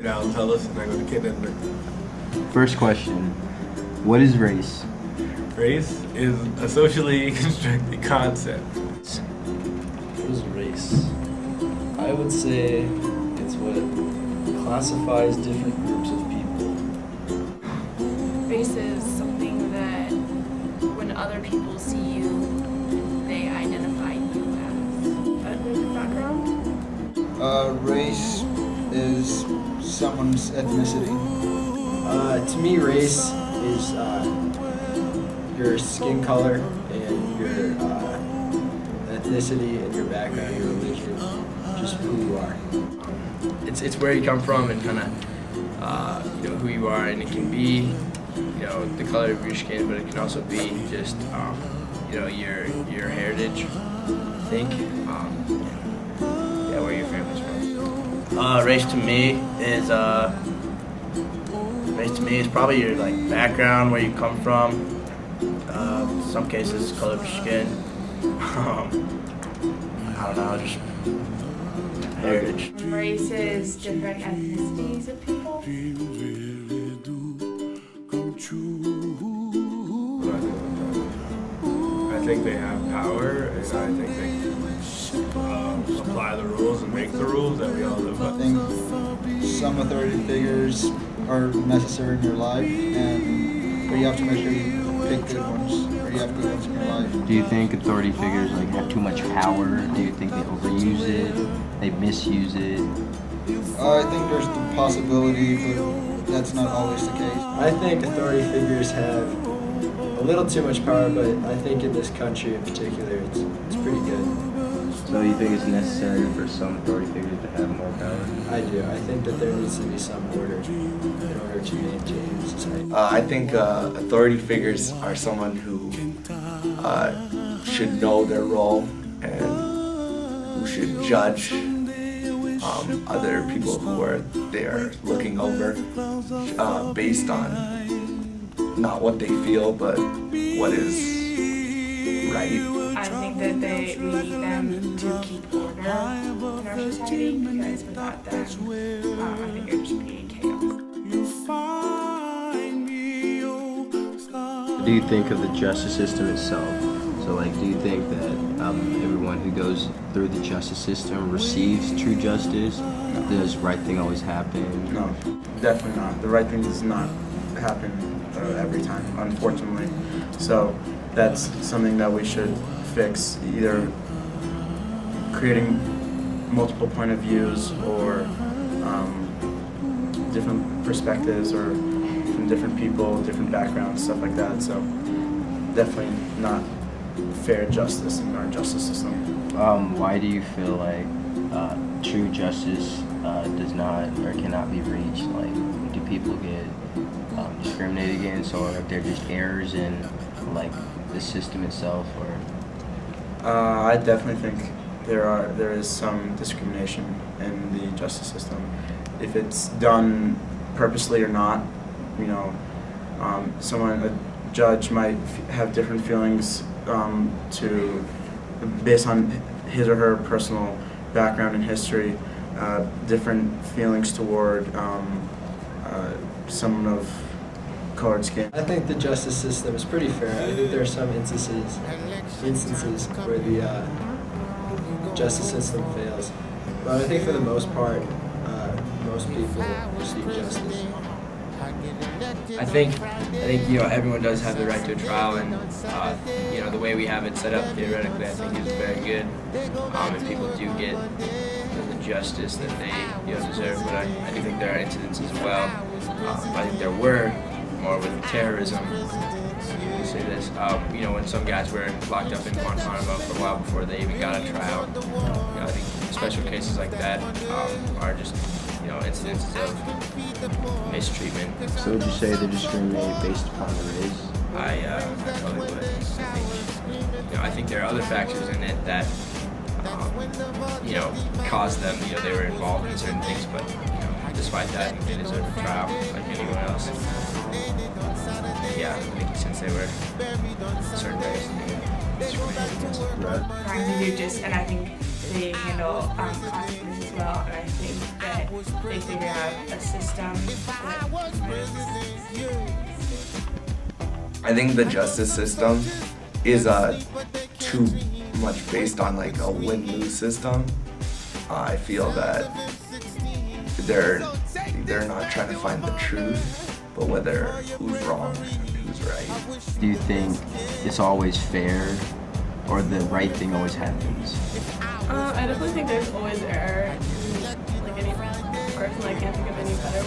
I'll tell us, and I go to Kid Denver. First question, what is race? Race is a socially constructed concept. What is race? I would say it's what classifies different groups of people. Race is something that when other people see you, they identify you as. Ethnic background? Race is someone's ethnicity. To me, race is your skin color and your ethnicity and your background, your religion, just who you are. It's where you come from and kind of who you are, and it can be the color of your skin, but it can also be just your heritage. I think where your family's from. Race to me is probably your background, where you come from. In some cases, color of your skin. I don't know, just heritage. Race is different ethnicities of people. What do I think about that? I think they have power, and I think they apply the rules and make the rules that we all live by. I think some authority figures are necessary in your life, but you have to make sure you pick good ones, or you have good ones in your life. Do you think authority figures have too much power? Do you think they overuse it? They misuse it? I think there's the possibility, but that's not always the case. I think authority figures have a little too much power, but I think in this country in particular, it's pretty good. So you think it's necessary for some authority figures to have more power? I do. I think that there needs to be some order in order to maintain society. I think authority figures are someone who should know their role and who should judge other people who they are looking over based on not what they feel, but what is right. I think that we need them to keep order in our society, because without them, I think it would just be chaos. What do you think of the justice system itself? So do you think that everyone who goes through the justice system receives true justice? Does right thing always happen? No, definitely not. The right thing does not happen every time, unfortunately. So that's something that we should fix, either creating multiple point of views or different perspectives or from different people, different backgrounds, stuff like that. So definitely not fair justice in our justice system. Why do you feel like true justice does not or cannot be reached? Do people get discriminated against, or if they're just errors in the system itself? Or I definitely think there is some discrimination in the justice system. If it's done purposely or not, a judge might have different feelings based on his or her personal background and history, different feelings toward someone of colored skin. I think the justice system is pretty fair. I think there are some instances where the justice system fails. But I think for the most part, most people receive justice. I think everyone does have the right to a trial, and the way we have it set up theoretically, I think is very good, and people do get the justice that they deserve. But I do think there are incidences as well. I think there were more with terrorism. We'll say this, when some guys were locked up in Guantanamo for a while before they even got a trial. I think special cases like that are just incidences of mistreatment. so would you say they're discriminated based upon the race? I totally would. I think there are other factors in it that caused them. They were involved in certain things, but despite that, they deserve a trial like anyone else. Yeah, I think since they were certain race, they were discriminated against. Right. Trying to do and I think they handle consequences as well, and I think that they figure out a system I think the justice system is too much based on like a win-lose system. I feel that they're not trying to find the truth, but whether who's wrong and who's right. Do you think it's always fair, or the right thing always happens? I definitely think there's always error. Like any person, I can't think of any better